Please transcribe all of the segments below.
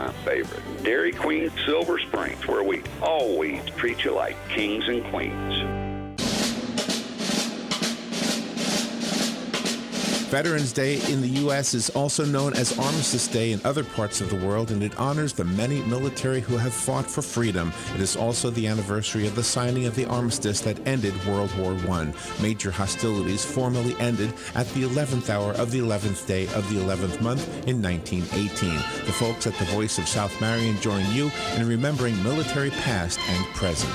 all-time favorite, Dairy Queen Silver Springs, where we always treat you like kings and queens. Veterans Day in the U.S. is also known as Armistice Day in other parts of the world, and it honors the many military who have fought for freedom. It is also the anniversary of the signing of the armistice that ended World War I. Major hostilities formally ended at the 11th hour of the 11th day of the 11th month in 1918. The folks at the Voice of South Marion join you in remembering military past and present.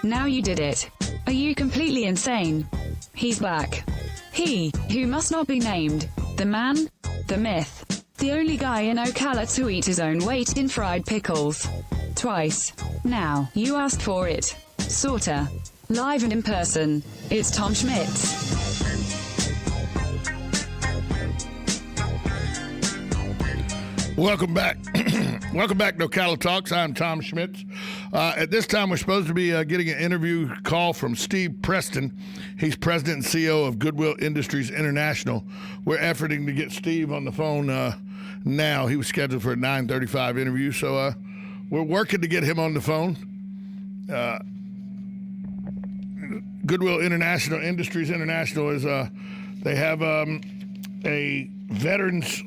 Now you did it. Are you completely insane? He's back. He, who must not be named. The man, the myth. The only guy in Ocala to eat his own weight in fried pickles. Twice. Now, you asked for it. Sorta. Live and in person. It's Tom Schmitz. Welcome back. Welcome back to Ocala Talks. I'm Tom Schmitz. At this time, we're supposed to be getting an interview call from Steve Preston. He's president and CEO of Goodwill Industries International. We're efforting to get Steve on the phone now. He was scheduled for a 9:35 interview, so we're working to get him on the phone. Goodwill Industries International is they have a veterans.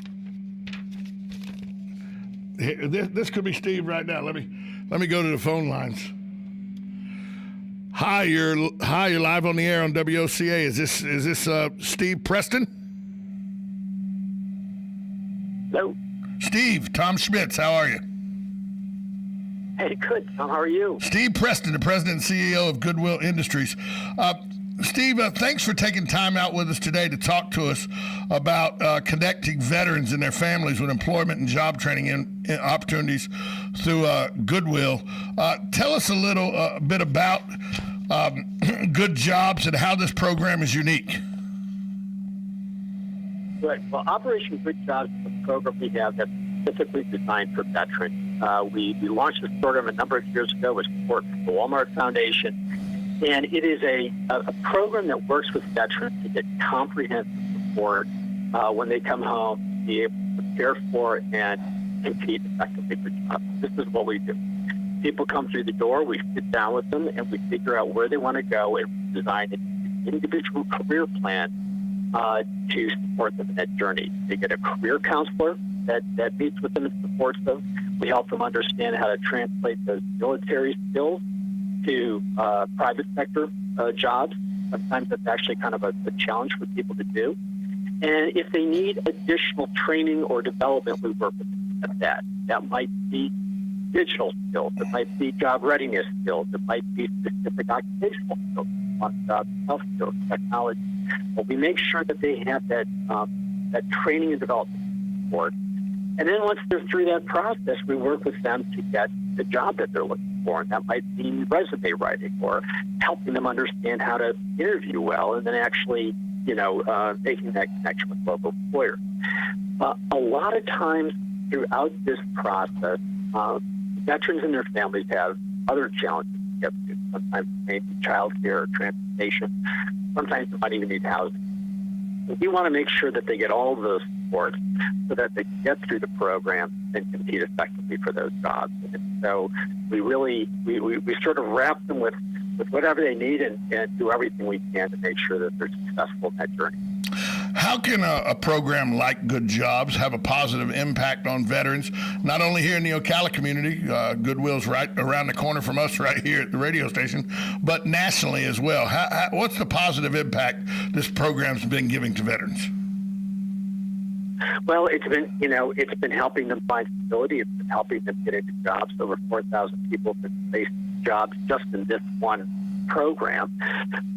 This could be Steve right now. Let me go to the phone lines. Hi, you're live on the air on WOCA. Is this Steve Preston? Hello. Steve, Tom Schmitz, how are you? Hey, good. Tom, how are you? Steve Preston, the president and CEO of Goodwill Industries. Steve, thanks for taking time out with us today to talk to us about connecting veterans and their families with employment and job training and opportunities through Goodwill. Tell us a little bit about Good Jobs and how this program is unique. Right. Well, Operation Good Jobs is a program we have that's specifically designed for veterans. We launched this program a number of years ago with support from the Walmart Foundation. And it is a program that works with veterans to get comprehensive support when they come home, to be able to prepare for and compete effectively for jobs. This is what we do. People come through the door, we sit down with them, and we figure out where they want to go and design an individual career plan to support them in that journey. They get a career counselor that meets with them and supports them. We help them understand how to translate those military skills to private sector jobs. Sometimes that's actually kind of a challenge for people to do. And if they need additional training or development, we work with them at that. That might be digital skills. It might be job readiness skills. It might be specific occupational skills, health skills, technology. But we make sure that they have that training and development support. And then once they're through that process, we work with them to get the job that they're looking for. And that might be resume writing or helping them understand how to interview well and then actually, making that connection with local employers. A lot of times throughout this process, veterans and their families have other challenges to get to. Sometimes they need child care or transportation. Sometimes they might even need housing. So we want to make sure that they get all of those supports so that they can get through the program and compete effectively for those jobs. And so we really, we sort of wrap them with whatever they need and do everything we can to make sure that they're successful in that journey. How can a program like Good Jobs have a positive impact on veterans, not only here in the Ocala community, Goodwill's right around the corner from us right here at the radio station, but nationally as well? What's the positive impact this program's been giving to veterans? Well, it's been helping them find stability. It's been helping them get into jobs. Over 4,000 people have been facing jobs just in this one program.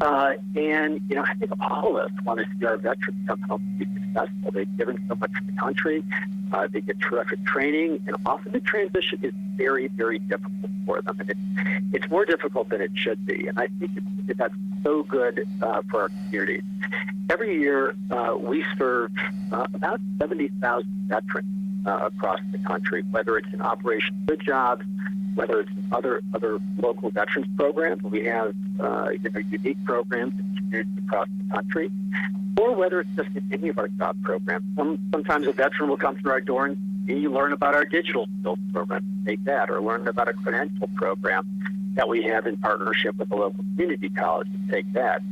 And I think all of us want to see our veterans come home and be successful. They've given so much to the country. They get terrific training, and often the transition is very, very difficult for them. And it's more difficult than it should be. And I think that's so good for our communities. Every year, we serve about 70,000 veterans across the country, whether it's in Operation Good Jobs, whether it's in other local veterans programs. We have unique programs in communities across the country, or whether it's just in any of our job programs. Sometimes a veteran will come through our door and you learn about our digital skills program, take that, or learn about a credential program that we have in partnership with a local community college, take that.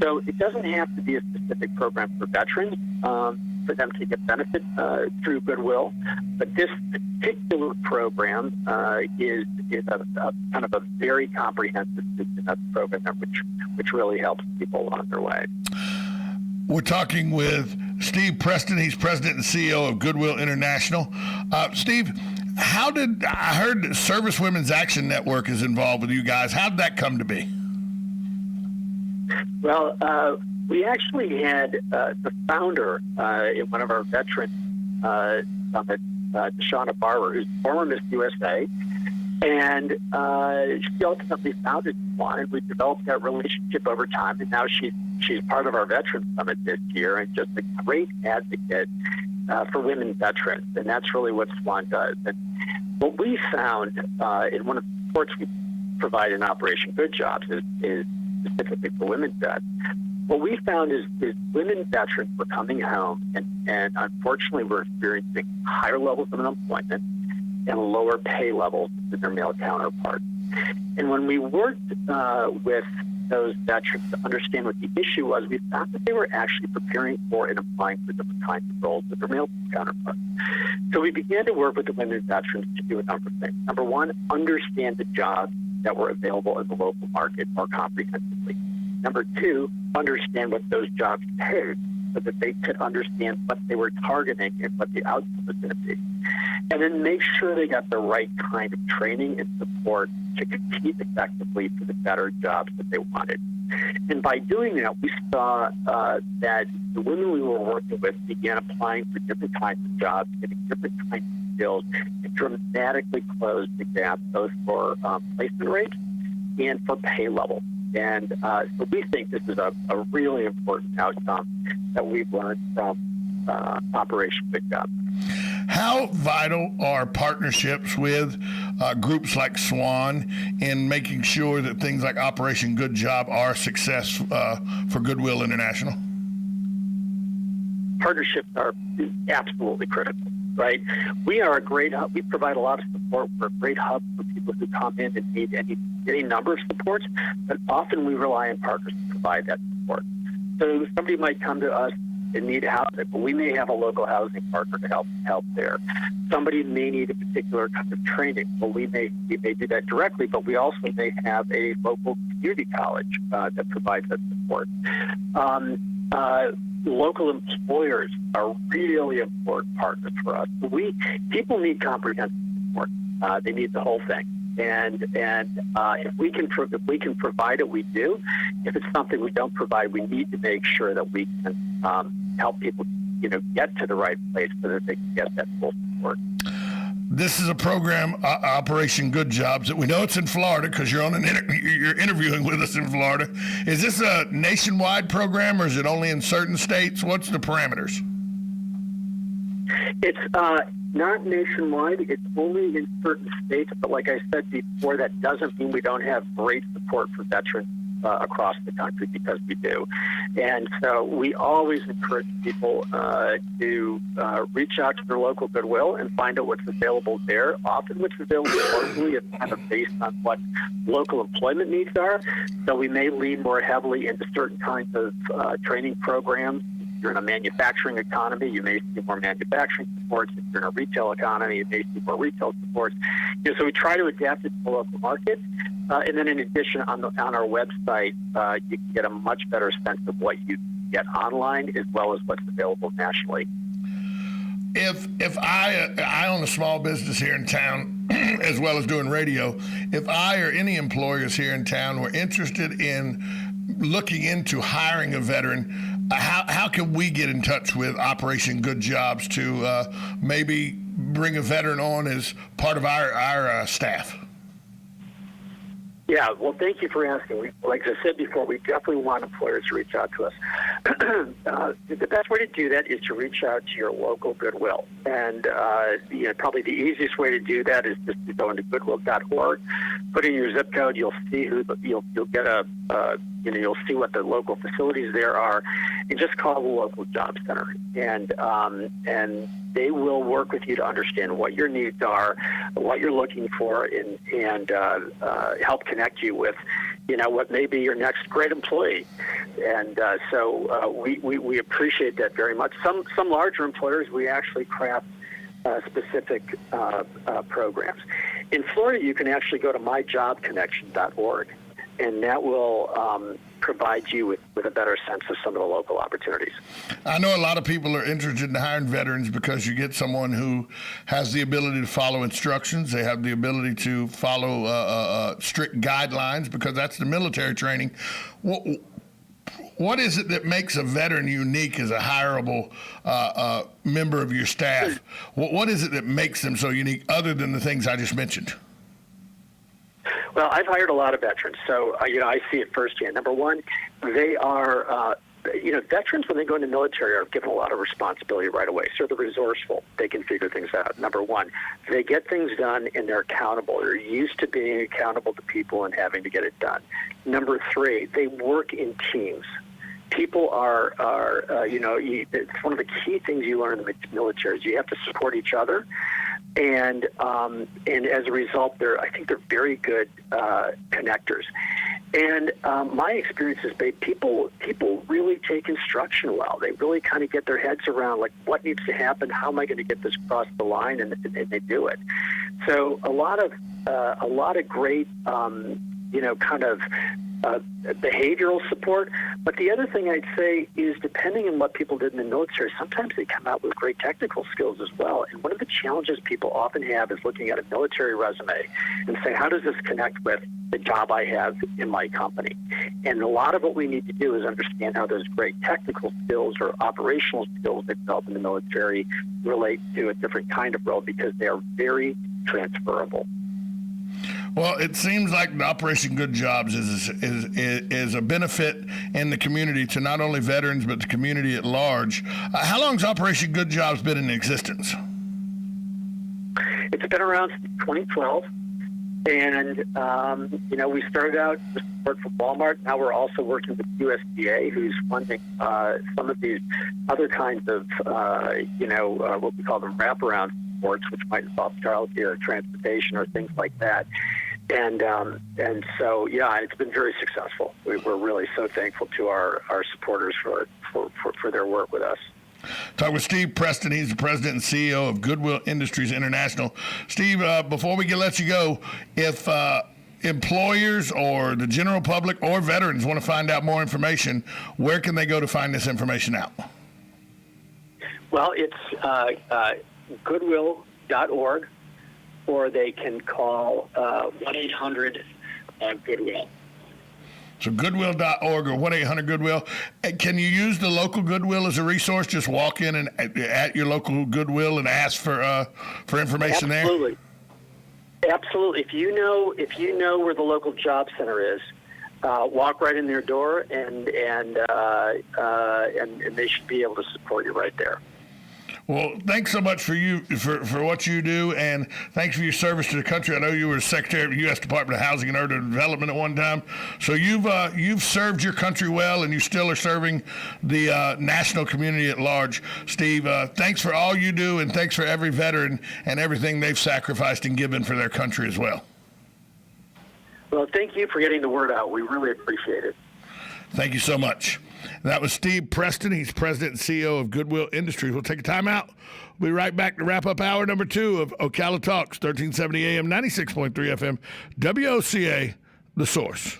So it doesn't have to be a specific program for veterans for them to get benefit through Goodwill, but this particular program is a kind of a very comprehensive program which really helps people along their way. We're talking with Steve Preston. He's president and CEO of Goodwill International. Steve, I heard that Service Women's Action Network is involved with you guys. How did that come to be? Well, we actually had the founder in one of our veteran summits, Deshauna Barber, who's former Miss USA, and she ultimately founded SWAN, and we developed that relationship over time, and now she's part of our veteran summit this year, and just a great advocate for women veterans, and that's really what SWAN does. And what we found in one of the supports we provide in Operation Good Jobs is specifically for women vets. What we found is women veterans were coming home, and unfortunately were experiencing higher levels of unemployment and lower pay levels than their male counterparts. And when we worked with those veterans to understand what the issue was, we found that they were actually preparing for and applying for different kinds of roles with their male counterparts. So we began to work with the women veterans to do a number of things. Number one, understand the jobs that were available in the local market more comprehensively. Number two, understand what those jobs paid so that they could understand what they were targeting and what the outcome was going to be. And then make sure they got the right kind of training and support to compete effectively for the better jobs that they wanted. And by doing that, we saw that the women we were working with began applying for different kinds of jobs, getting different kinds of skills, and dramatically closed the gap both for placement rates and for pay level. And so we think this is a really important outcome that we've learned from Operation Good Job. How vital are partnerships with groups like SWAN in making sure that things like Operation Good Job are a success for Goodwill International? Partnerships are absolutely critical, right? We are a great hub. We provide a lot of support. We're a great hub for people who come in and need any number of supports, but often we rely on partners to provide that support. So somebody might come to us and need housing, but we may have a local housing partner to help there. Somebody may need a particular kind of training. Well, we may do that directly, but we also may have a local community college that provides that support. Local employers are really important partners for us. People need comprehensive support. They need the whole thing. And if we can provide it, we do. If it's something we don't provide, we need to make sure that we can help people, get to the right place so that they can get that full support. This is a program, Operation Good Jobs, that we know it's in Florida because you're you're interviewing with us in Florida. Is this a nationwide program, or is it only in certain states? What's the parameters? It's not nationwide. It's only in certain states. But like I said before, that doesn't mean we don't have great support for veterans across the country, because we do. And so we always encourage people to reach out to their local Goodwill and find out what's available there. Often what's available locally is kind of based on what local employment needs are. So we may lean more heavily into certain kinds of training programs. If you're in a manufacturing economy, you may see more manufacturing supports. If you're in a retail economy, you may see more retail supports. So we try to adapt it to the local market. And then in addition, on our website, you can get a much better sense of what you get online as well as what's available nationally. If I own a small business here in town, as well as doing radio, if I or any employers here in town were interested in looking into hiring a veteran, how can we get in touch with Operation Good Jobs to maybe bring a veteran on as part of our staff? Yeah, well, thank you for asking. Like I said before, we definitely want employers to reach out to us. The best way to do that is to reach out to your local Goodwill. And probably the easiest way to do that is just to go into goodwill.org, put in your zip code. You'll see you'll get a you'll see what the local facilities there are, and just call the local job center, and they will work with you to understand what your needs are, what you're looking for, and help connect you with, what may be your next great employee. And so we appreciate that very much. Some larger employers, we actually craft specific programs. In Florida, you can actually go to myjobconnection.org, and that will provide you with a better sense of some of the local opportunities. I know a lot of people are interested in hiring veterans because you get someone who has the ability to follow instructions. They have the ability to follow strict guidelines, because that's the military training. What is it that makes a veteran unique as a hireable member of your staff? What is it that makes them so unique, other than the things I just mentioned? Well, I've hired a lot of veterans, so I see it firsthand. Number one, they are veterans, when they go into the military, are given a lot of responsibility right away. So they're resourceful. They can figure things out. Number one, they get things done, and they're accountable. They're used to being accountable to people and having to get it done. Number three, they work in teams. People are it's one of the key things you learn in the military is you have to support each other, and as a result, I think they're very good connectors. And my experience is people really take instruction well. They really kind of get their heads around, like, what needs to happen, how am I going to get this across the line, and they do it. So a lot of great behavioral support. But the other thing I'd say is, depending on what people did in the military, sometimes they come out with great technical skills as well. And one of the challenges people often have is looking at a military resume and saying, how does this connect with the job I have in my company? And a lot of what we need to do is understand how those great technical skills or operational skills they develop in the military relate to a different kind of role, because they are very transferable. Well, it seems like the Operation Good Jobs is a benefit in the community to not only veterans, but the community at large. How long has Operation Good Jobs been in existence? It's been around since 2012. And, we started out with support from Walmart. Now we're also working with USDA, who's funding some of these other kinds of, what we call them wraparound supports, which might involve childcare, transportation, or things like that. And so, it's been very successful. We're really so thankful to our supporters for their work with us. Talk with Steve Preston. He's the president and CEO of Goodwill Industries International. Steve, before we can let you go, if employers or the general public or veterans want to find out more information, where can they go to find this information out? Well, it's goodwill.org, or they can call 1-800-GOODWILL. So goodwill.org or 1-800-GOODWILL. Can you use the local Goodwill as a resource? Just walk in and at your local Goodwill and ask for information there? Absolutely. If you know where the local job center is, walk right in their door, and they should be able to support you right there. Well, thanks so much for what you do, and thanks for your service to the country. I know you were Secretary of the U.S. Department of Housing and Urban Development at one time, so you've served your country well, and you still are serving the national community at large. Steve, thanks for all you do, and thanks for every veteran and everything they've sacrificed and given for their country as well. Well, thank you for getting the word out. We really appreciate it. Thank you so much. That was Steve Preston. He's president and CEO of Goodwill Industries. We'll take a time out. We'll be right back to wrap up hour number 2 of Ocala Talks, 1370 AM, 96.3 FM, WOCA, The Source.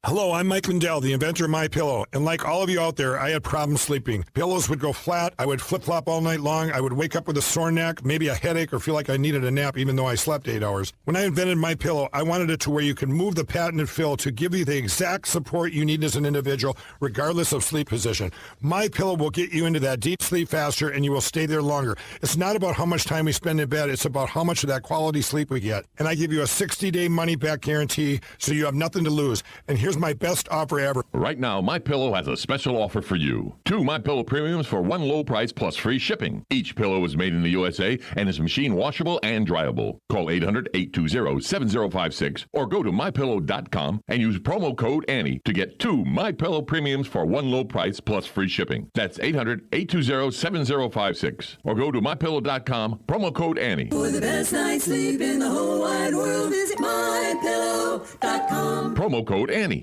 Hello, I'm Mike Lindell, the inventor of MyPillow, and like all of you out there, I had problems sleeping. Pillows would go flat, I would flip-flop all night long, I would wake up with a sore neck, maybe a headache, or feel like I needed a nap even though I slept 8 hours. When I invented MyPillow, I wanted it to where you can move the patented fill to give you the exact support you need as an individual, regardless of sleep position. MyPillow will get you into that deep sleep faster, and you will stay there longer. It's not about how much time we spend in bed, it's about how much of that quality sleep we get. And I give you a 60-day money-back guarantee, so you have nothing to lose. And here's here's my best offer ever. Right now, MyPillow has a special offer for you. 2 MyPillow premiums for one low price plus free shipping. Each pillow is made in the USA and is machine washable and dryable. Call 800-820-7056 or go to MyPillow.com and use promo code Annie to get 2 MyPillow premiums for one low price plus free shipping. That's 800-820-7056 or go to MyPillow.com, promo code Annie. For the best night's sleep in the whole wide world, visit MyPillow.com. Promo code Annie.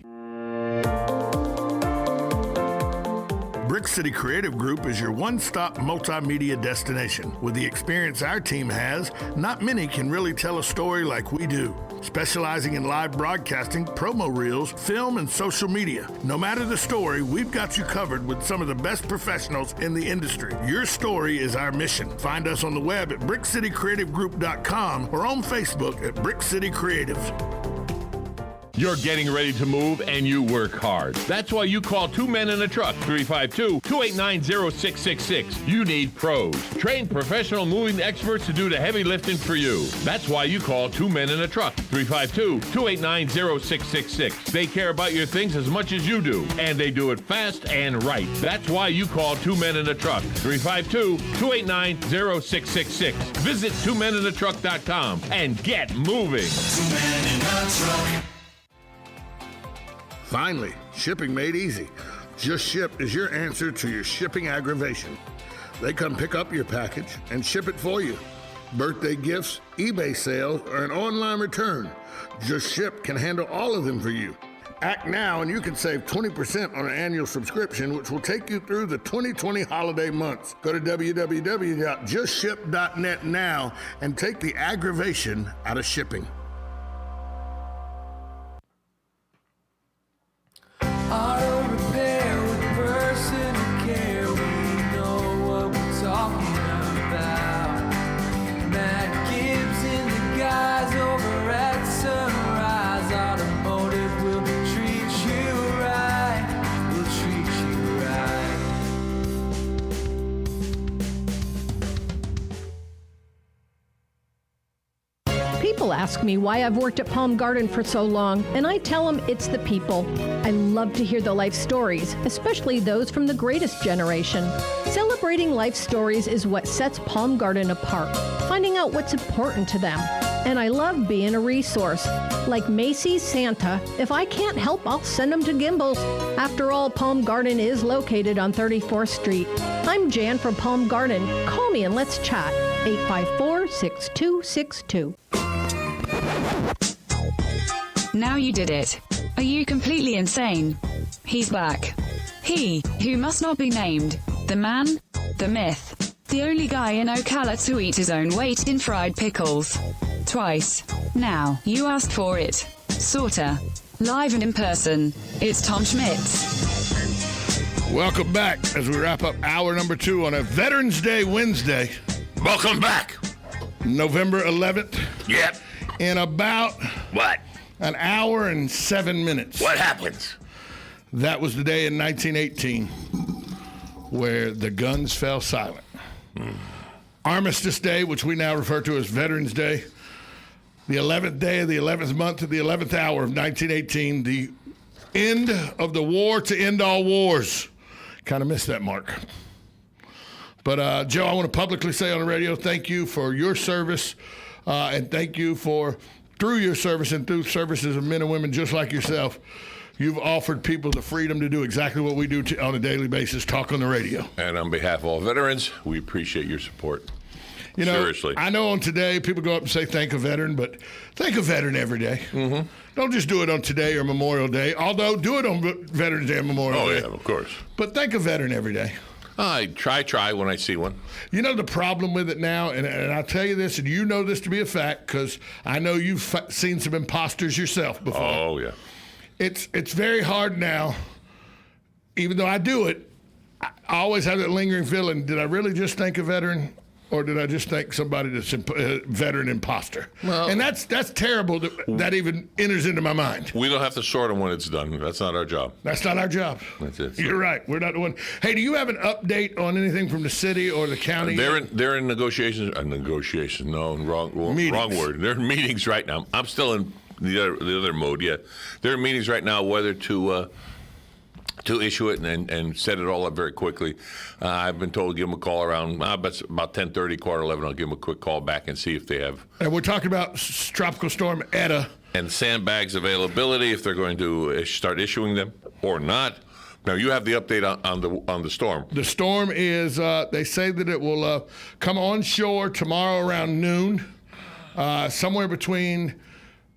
Brick City Creative Group is your one-stop multimedia destination. With the experience our team has, not many can really tell a story like we do. Specializing in live broadcasting, promo reels, film, and social media. No matter the story, we've got you covered with some of the best professionals in the industry. Your story is our mission. Find us on the web at brickcitycreativegroup.com or on Facebook at Brick City Creatives. You're getting ready to move and you work hard. That's why you call Two Men in a Truck, 352-289-0666. You need pros. Trained professional moving experts to do the heavy lifting for you. That's why you call Two Men in a Truck, 352-289-0666. They care about your things as much as you do, and they do it fast and right. That's why you call Two Men in a Truck, 352-289-0666. Visit twomeninatruck.com and get moving. 2 Men in a Truck. Finally, shipping made easy. Just Ship is your answer to your shipping aggravation. They come pick up your package and ship it for you. Birthday gifts, eBay sales, or an online return. Just Ship can handle all of them for you. Act now and you can save 20% on an annual subscription, which will take you through the 2020 holiday months. Go to www.justship.net now and take the aggravation out of shipping. Auto repair with personal care. We know what we're talking about. Matt Gibbs and the guys over at Sunrise Automotive will treat you right. We'll treat you right. People ask me why I've worked at Palm Garden for so long, and I tell them it's the people. I love to hear the life stories, especially those from the greatest generation. Celebrating life stories is what sets Palm Garden apart, finding out what's important to them. And I love being a resource. Like Macy's Santa, if I can't help, I'll send them to Gimbel's. After all, Palm Garden is located on 34th Street. I'm Jan from Palm Garden. Call me and let's chat. 854-6262. Now you did it. Are you completely insane? He's back. He, who must not be named. The man, the myth. The only guy in Ocala to eat his own weight in fried pickles. Twice. Now, you asked for it. Sorta. Live and in person. It's Tom Schmitz. Welcome back as we wrap up hour number 2 on a Veterans Day Wednesday. Welcome back. November 11th. Yep. In about What? an hour and 7 minutes. What happens? That was the day in 1918 where the guns fell silent. Armistice Day, which we now refer to as Veterans Day, the 11th day of the 11th month of the 11th hour of 1918, the end of the war to end all wars. Kind of missed that mark. But, Joe, I want to publicly say on the radio, thank you for your service, and thank you for, through your service and through services of men and women just like yourself, you've offered people the freedom to do exactly what we do on a daily basis, talk on the radio. And on behalf of all veterans, we appreciate your support. You know, Seriously. I know on today people go up and say thank a veteran, but thank a veteran every day. Mm-hmm. Don't just do it on today or Memorial Day, although do it on Veterans Day and Memorial Day. Oh, yeah, of course. But thank a veteran every day. I try when I see one. You know the problem with it now, and I'll tell you this, and you know this to be a fact, because I know you've seen some imposters yourself before. Oh, yeah. It's very hard now, even though I do it, I always have that lingering feeling, did I really just thank a veteran? Or did I just think somebody that's a veteran imposter? Well, and that's terrible that even enters into my mind. We don't have to sort them when it's done. That's not our job. That's not our job. That's it. You're right. We're not the one. Hey, do you have an update on anything from the city or the county? They're in negotiations. Negotiations. No, wrong word. They're in meetings right now. I'm still in the other mode, yeah. There are meetings right now whether to issue it and set it all up very quickly. I've been told to give them a call around about 10:30, 11:15. I'll give them a quick call back and see if they have. And we're talking about Tropical Storm Eta. And sandbags availability, if they're going to start issuing them or not. Now, you have the update on the storm. The storm is, they say that it will come onshore tomorrow around noon, somewhere between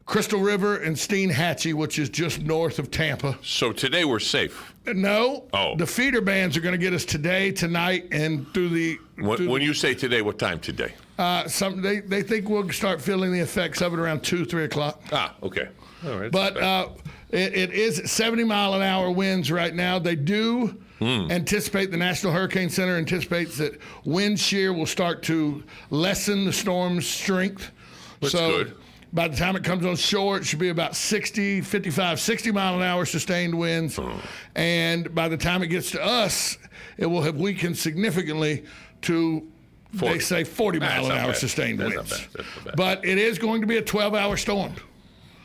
Crystal River and Steinhatchee, which is just north of Tampa. So today we're safe? No. Oh. The feeder bands are going to get us today, tonight, and through the... When you say today, what time today? They think we'll start feeling the effects of it around 2, 3 o'clock. Ah, okay. All right. But it is 70-mile-an-hour winds right now. They do anticipate, the National Hurricane Center anticipates that wind shear will start to lessen the storm's strength. That's so good. By the time it comes on shore, it should be about 60 mile-an-hour sustained winds. And by the time it gets to us, it will have weakened significantly to... 40. They say 40-mile-an-hour sustained winds. That's not bad. But it is going to be a 12-hour storm.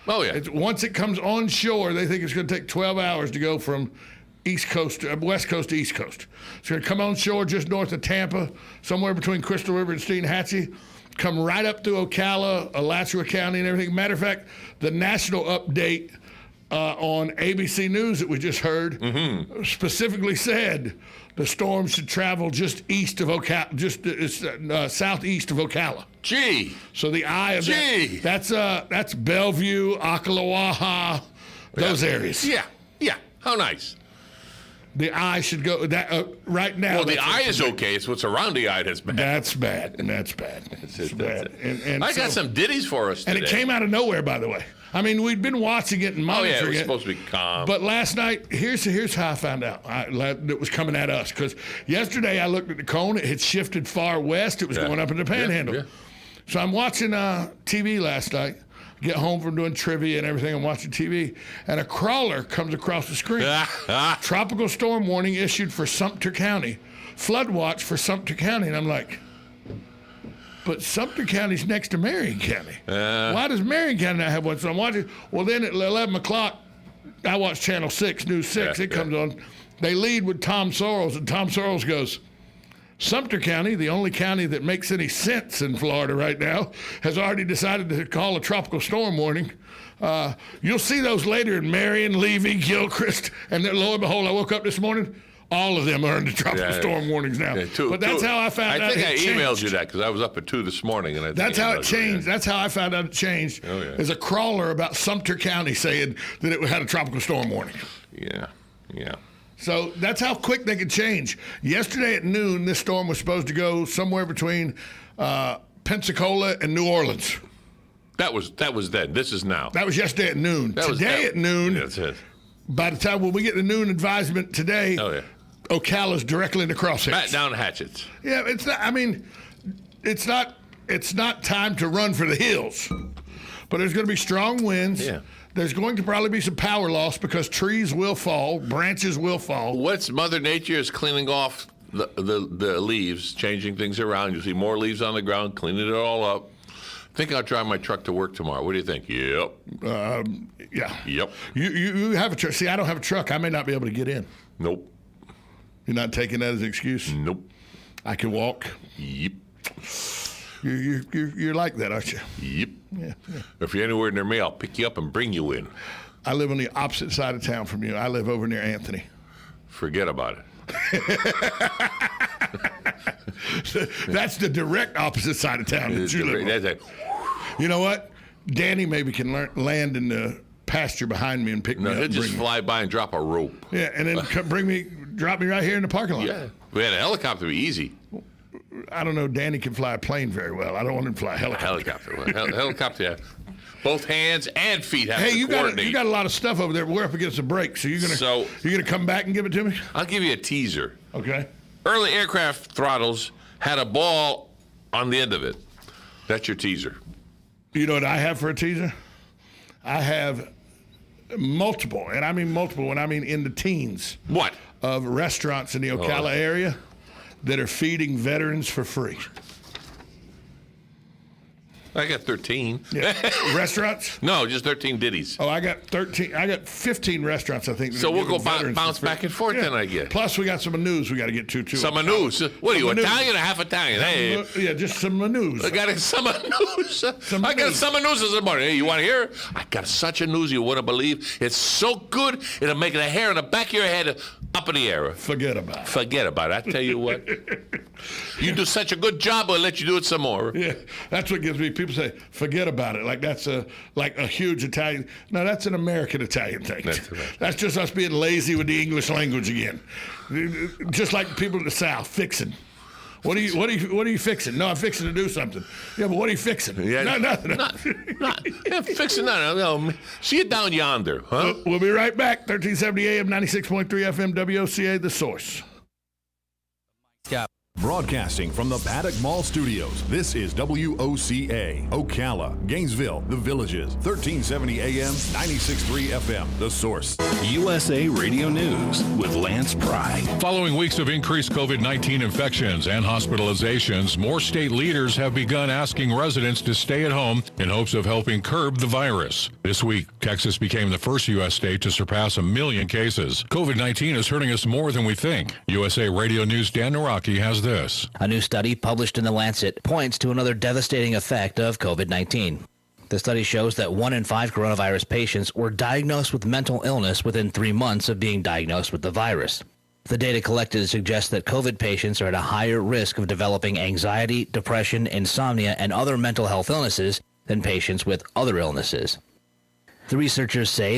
Oh, yeah. Once it comes on shore, they think it's going to take 12 hours to go from west coast to east coast. It's going to come on shore just north of Tampa, somewhere between Crystal River and Steinhatchee, come right up through Ocala, Alachua County, and everything. Matter of fact, the national update on ABC News that we just heard specifically said the storm should travel just east of Ocala, southeast of Ocala. Gee. So the eye of that's Bellevue, Ocklawaha, those areas. Yeah. How nice. The eye should go that right now. Well, the eye is okay. It's what's around the eye that's bad. That's bad. That's bad. And I got some ditties for us today. And it came out of nowhere, by the way. I mean, we'd been watching it and monitoring it. Oh, yeah, it was supposed to be calm. But last night, here's how I found out it was coming at us. Because yesterday I looked at the cone. It had shifted far west. It was going up in the Panhandle. Yeah. So I'm watching TV last night. Get home from doing trivia and everything. I'm watching TV. And a crawler comes across the screen. Tropical storm warning issued for Sumter County. Flood watch for Sumter County. And I'm like... But Sumter County's next to Marion County. Why does Marion County not have one? So I'm watching. Well, then at 11 o'clock, I watch Channel 6, News 6. It comes on. They lead with Tom Sorrells, and Tom Sorrells goes, Sumter County, the only county that makes any sense in Florida right now, has already decided to call a tropical storm warning. You'll see those later in Marion, Levy, Gilchrist, and then, lo and behold, I woke up this morning. All of them are under tropical storm warnings now. Yeah, but that's how I found out. I think I emailed you that because I was up at 2 this morning. And that's how it changed. That's how I found out it changed. Oh, yeah. There's a crawler about Sumter County saying that it had a tropical storm warning. Yeah. So that's how quick they could change. Yesterday at noon, this storm was supposed to go somewhere between Pensacola and New Orleans. That was then. This is now. That was yesterday at noon. Today at noon. That's it. By the time when we get the noon advisement today, Ocala's directly in the crosshairs. Bat down hatchets. Yeah, it's not. I mean, it's not time to run for the hills, but there's going to be strong winds. Yeah. There's going to probably be some power loss because trees will fall, branches will fall. What's Mother Nature is cleaning off the leaves, changing things around. You see more leaves on the ground, cleaning it all up. I think I'll drive my truck to work tomorrow. What do you think? Yep. Yeah. Yep. You have a truck. See, I don't have a truck. I may not be able to get in. Nope. You're not taking that as an excuse? Nope. I can walk? Yep. You're like that, aren't you? Yep. Yeah. If you're anywhere near me, I'll pick you up and bring you in. I live on the opposite side of town from you. I live over near Anthony. Forget about it. That's the direct opposite side of town that you live on. You know what? Danny maybe can land in the pasture behind me and pick me up. He'll just fly by and drop a rope. Yeah, and then drop me right here in the parking lot. Yeah. We had a helicopter, be easy. I don't know. Danny can fly a plane very well. I don't want him to fly a helicopter. Helicopter, yeah. Both hands and feet have to coordinate. You got a lot of stuff over there. We're up against the break, so you're gonna come back and give it to me? I'll give you a teaser. Okay. Early aircraft throttles had a ball on the end of it. That's your teaser. You know what I have for a teaser? I have multiple, and I mean multiple when I mean in the teens. What? Of restaurants in the Ocala area that are feeding veterans for free. I got 13. Yeah. Restaurants? No, just 13 ditties. Oh, I got 13. I got 15 restaurants, I think. So we'll go bounce back and forth then, I guess. Plus, we got some news we got to get to, too. Some news. What are you, Italian or half Italian? Hey. Yeah, just some news. I got some news. I got some news this morning. Hey, you want to hear? I got such a news you wouldn't believe. It's so good, it'll make the hair on the back of your head up in the air. Forget about it. Forget about it. I tell you what. You do such a good job, I'll let you do it some more. Yeah, that's what gives me. People say, forget about it. Like that's a huge Italian. No, that's an American Italian thing. That's right. That's just us being lazy with the English language again. Just like people in the South, fixing. What are you fixing? No, I'm fixing to do something. Yeah, but what are you fixing? Yeah, nothing. Fixing nothing. No, see it down yonder, huh? We'll be right back. 1370 AM, 96.3 FM, WOCA, The Source. Yeah. Broadcasting from the Paddock Mall Studios, this is WOCA, Ocala, Gainesville, The Villages, 1370 AM, 96.3 FM, The Source. USA Radio News with Lance Pry. Following weeks of increased COVID-19 infections and hospitalizations, more state leaders have begun asking residents to stay at home in hopes of helping curb the virus. This week, Texas became the first U.S. state to surpass 1 million cases. COVID-19 is hurting us more than we think. USA Radio News' Dan Naraki has this. A new study published in The Lancet points to another devastating effect of COVID-19. The study shows that 1 in 5 coronavirus patients were diagnosed with mental illness within 3 months of being diagnosed with the virus. The data collected suggests that COVID patients are at a higher risk of developing anxiety, depression, insomnia, and other mental health illnesses than patients with other illnesses. The researchers say